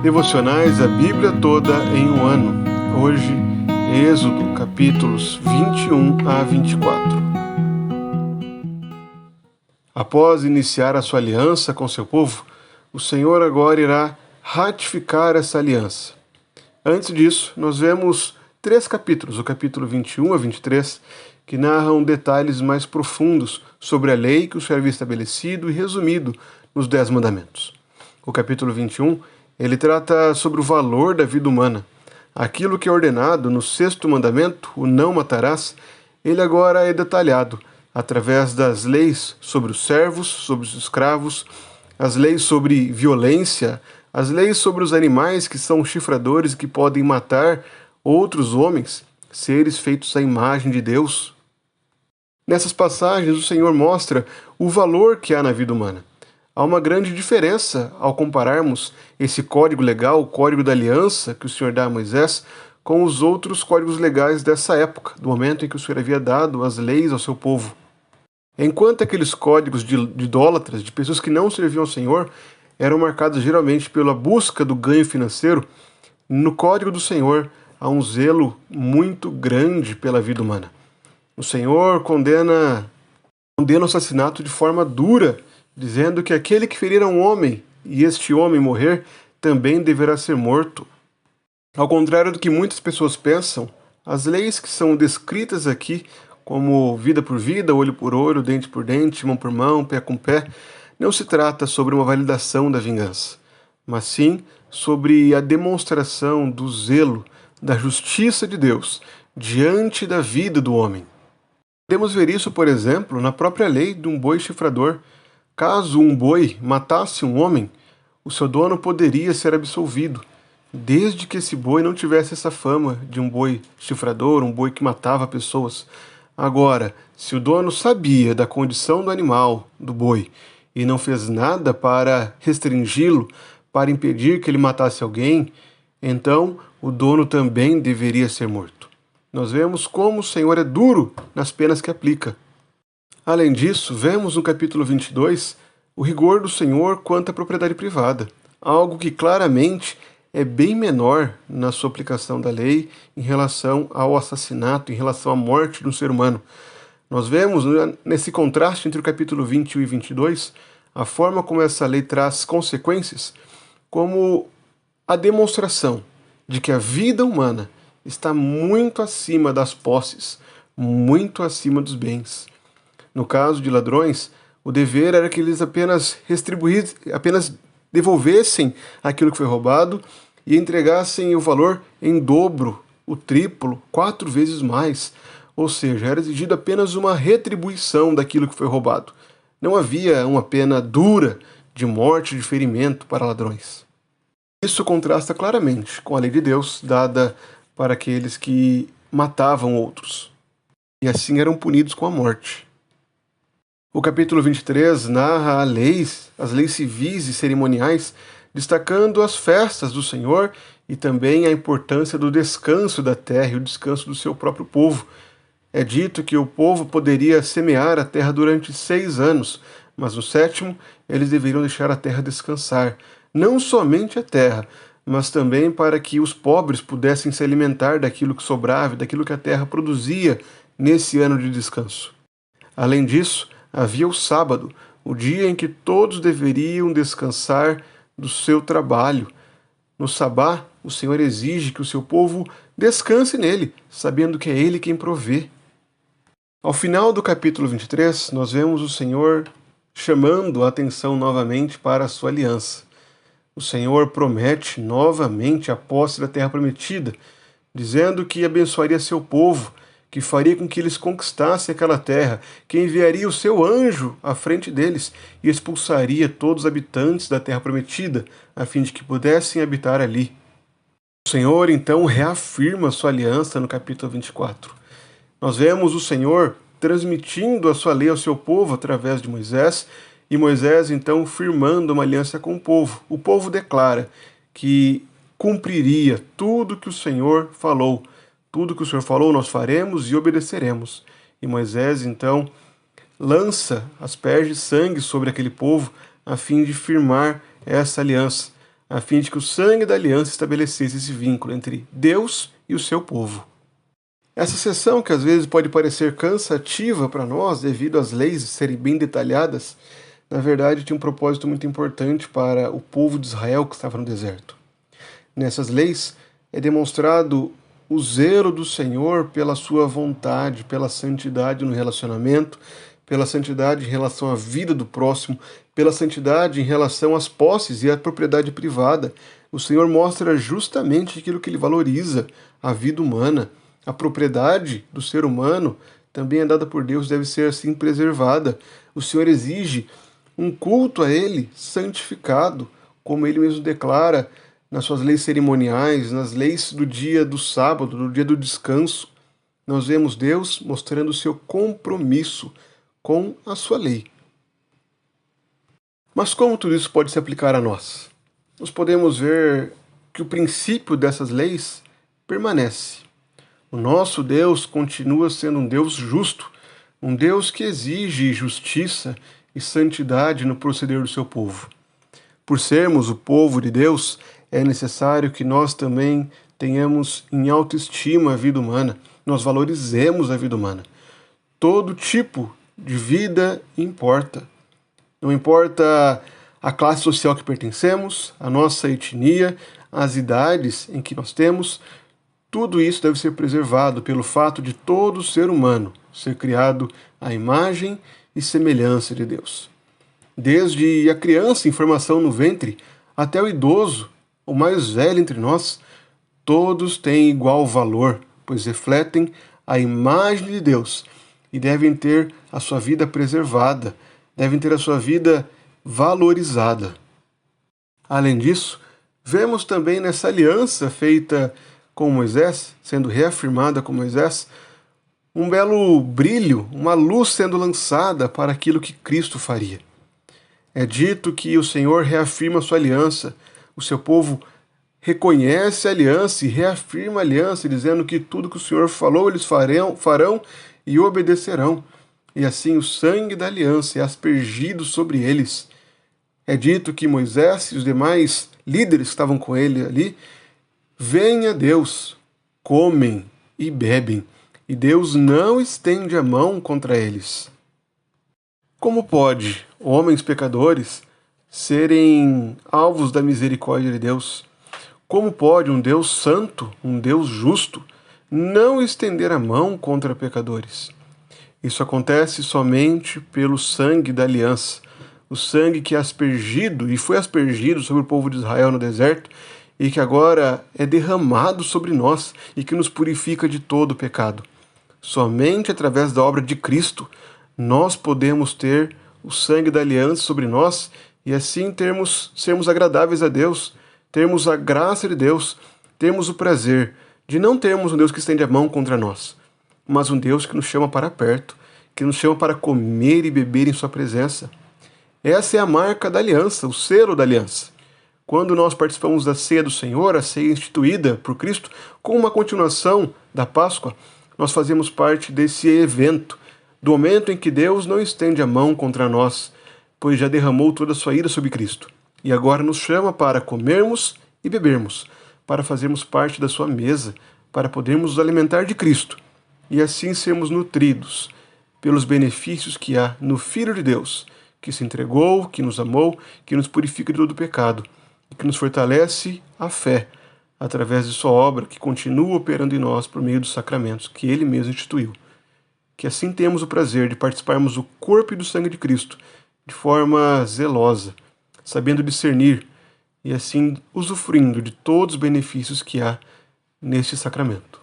Devocionais a Bíblia toda em um ano. Hoje, Êxodo, capítulos 21 a 24. Após iniciar a sua aliança com seu povo, o Senhor agora irá ratificar essa aliança. Antes disso, nós vemos 3 capítulos, o capítulo 21 a 23, que narram detalhes mais profundos sobre a lei que o Senhor havia estabelecido e resumido nos 10 mandamentos. O capítulo 21, ele trata sobre o valor da vida humana. Aquilo que é ordenado no 6º mandamento, o não matarás, ele agora é detalhado através das leis sobre os servos, sobre os escravos, as leis sobre violência, as leis sobre os animais que são chifradores e que podem matar outros homens, seres feitos à imagem de Deus. Nessas passagens, o Senhor mostra o valor que há na vida humana. Há uma grande diferença ao compararmos esse código legal, o código da aliança que o Senhor dá a Moisés, com os outros códigos legais dessa época, do momento em que o Senhor havia dado as leis ao seu povo. Enquanto aqueles códigos de idólatras, de pessoas que não serviam ao Senhor, eram marcados geralmente pela busca do ganho financeiro, no código do Senhor há um zelo muito grande pela vida humana. O Senhor condena o assassinato de forma dura, dizendo que aquele que ferir a um homem e este homem morrer, também deverá ser morto. Ao contrário do que muitas pessoas pensam, as leis que são descritas aqui, como vida por vida, olho por olho, dente por dente, mão por mão, pé com pé, não se trata sobre uma validação da vingança, mas sim sobre a demonstração do zelo, da justiça de Deus diante da vida do homem. Podemos ver isso, por exemplo, na própria lei de um boi chifrador. Caso um boi matasse um homem, o seu dono poderia ser absolvido, desde que esse boi não tivesse essa fama de um boi chifrador, um boi que matava pessoas. Agora, se o dono sabia da condição do animal, do boi, e não fez nada para restringi-lo, para impedir que ele matasse alguém, então o dono também deveria ser morto. Nós vemos como o Senhor é duro nas penas que aplica. Além disso, vemos no capítulo 22 o rigor do Senhor quanto à propriedade privada, algo que claramente é bem menor na sua aplicação da lei em relação ao assassinato, em relação à morte de um ser humano. Nós vemos nesse contraste entre o capítulo 21 e 22 a forma como essa lei traz consequências, como a demonstração de que a vida humana está muito acima das posses, muito acima dos bens. No caso de ladrões, o dever era que eles apenas devolvessem aquilo que foi roubado e entregassem o valor em dobro, o triplo, 4 vezes mais. Ou seja, era exigido apenas uma retribuição daquilo que foi roubado. Não havia uma pena dura de morte, de ferimento para ladrões. Isso contrasta claramente com a lei de Deus dada para aqueles que matavam outros, e assim eram punidos com a morte. O capítulo 23 narra as leis civis e cerimoniais, destacando as festas do Senhor e também a importância do descanso da terra e o descanso do seu próprio povo. É dito que o povo poderia semear a terra durante 6 anos, mas no 7º eles deveriam deixar a terra descansar. Não somente a terra, mas também para que os pobres pudessem se alimentar daquilo que sobrava, daquilo que a terra produzia nesse ano de descanso. Além disso, havia o sábado, o dia em que todos deveriam descansar do seu trabalho. No sabá, o Senhor exige que o seu povo descanse nele, sabendo que é ele quem provê. Ao final do capítulo 23, nós vemos o Senhor chamando a atenção novamente para a sua aliança. O Senhor promete novamente a posse da terra prometida, dizendo que abençoaria seu povo, que faria com que eles conquistassem aquela terra, que enviaria o seu anjo à frente deles e expulsaria todos os habitantes da terra prometida, a fim de que pudessem habitar ali. O Senhor então reafirma sua aliança no capítulo 24. Nós vemos o Senhor transmitindo a sua lei ao seu povo através de Moisés, e Moisés então firmando uma aliança com o povo. O povo declara que cumpriria tudo que o Senhor falou. Tudo que o Senhor falou nós faremos e obedeceremos. E Moisés então lança asperge sangue sobre aquele povo a fim de firmar essa aliança. a fim de que o sangue da aliança estabelecesse esse vínculo entre Deus e o seu povo. Essa seção, que às vezes pode parecer cansativa para nós devido às leis serem bem detalhadas, na verdade tinha um propósito muito importante para o povo de Israel que estava no deserto. Nessas leis é demonstrado o zelo do Senhor pela sua vontade, pela santidade no relacionamento, pela santidade em relação à vida do próximo, pela santidade em relação às posses e à propriedade privada. O Senhor mostra justamente aquilo que ele valoriza, a vida humana. A propriedade do ser humano também é dada por Deus, deve ser assim preservada. O Senhor exige um culto a ele santificado, como ele mesmo declara nas suas leis cerimoniais, nas leis do dia do sábado, do dia do descanso. Nós vemos Deus mostrando o seu compromisso com a sua lei. Mas como tudo isso pode se aplicar a nós? Nós podemos ver que o princípio dessas leis permanece. O nosso Deus continua sendo um Deus justo, um Deus que exige justiça e santidade no proceder do seu povo. Por sermos o povo de Deus, é necessário que nós também tenhamos em autoestima a vida humana, nós valorizemos a vida humana. Todo tipo de vida importa. Não importa a classe social que pertencemos, a nossa etnia, as idades em que nós temos, tudo isso deve ser preservado pelo fato de todo ser humano ser criado à imagem e semelhança de Deus. Desde a criança em formação no ventre até o idoso, o mais velho entre nós, todos têm igual valor, pois refletem a imagem de Deus e devem ter a sua vida preservada, devem ter a sua vida valorizada. Além disso, vemos também nessa aliança feita com Moisés, sendo reafirmada com Moisés, um belo brilho, uma luz sendo lançada para aquilo que Cristo faria. É dito que o Senhor reafirma a sua aliança, o seu povo reconhece a aliança e reafirma a aliança, dizendo que tudo que o Senhor falou eles farão e obedecerão. E assim o sangue da aliança é aspergido sobre eles. É dito que Moisés e os demais líderes que estavam com ele ali veem a Deus, comem e bebem, e Deus não estende a mão contra eles. Como pode homens pecadores serem alvos da misericórdia de Deus? Como pode um Deus santo, um Deus justo, não estender a mão contra pecadores? Isso acontece somente pelo sangue da aliança, o sangue que é aspergido e foi aspergido sobre o povo de Israel no deserto e que agora é derramado sobre nós e que nos purifica de todo o pecado. Somente através da obra de Cristo nós podemos ter o sangue da aliança sobre nós e assim sermos agradáveis a Deus, termos a graça de Deus, termos o prazer de não termos um Deus que estende a mão contra nós, mas um Deus que nos chama para perto, que nos chama para comer e beber em sua presença. Essa é a marca da aliança, o selo da aliança. Quando nós participamos da ceia do Senhor, a ceia instituída por Cristo, como uma continuação da Páscoa, nós fazemos parte desse evento, do momento em que Deus não estende a mão contra nós, pois já derramou toda a sua ira sobre Cristo. E agora nos chama para comermos e bebermos, para fazermos parte da sua mesa, para podermos nos alimentar de Cristo e assim sermos nutridos pelos benefícios que há no Filho de Deus, que se entregou, que nos amou, que nos purifica de todo o pecado e que nos fortalece a fé através de sua obra, que continua operando em nós por meio dos sacramentos que ele mesmo instituiu. Que assim temos o prazer de participarmos do corpo e do sangue de Cristo de forma zelosa, sabendo discernir e assim usufruindo de todos os benefícios que há neste sacramento.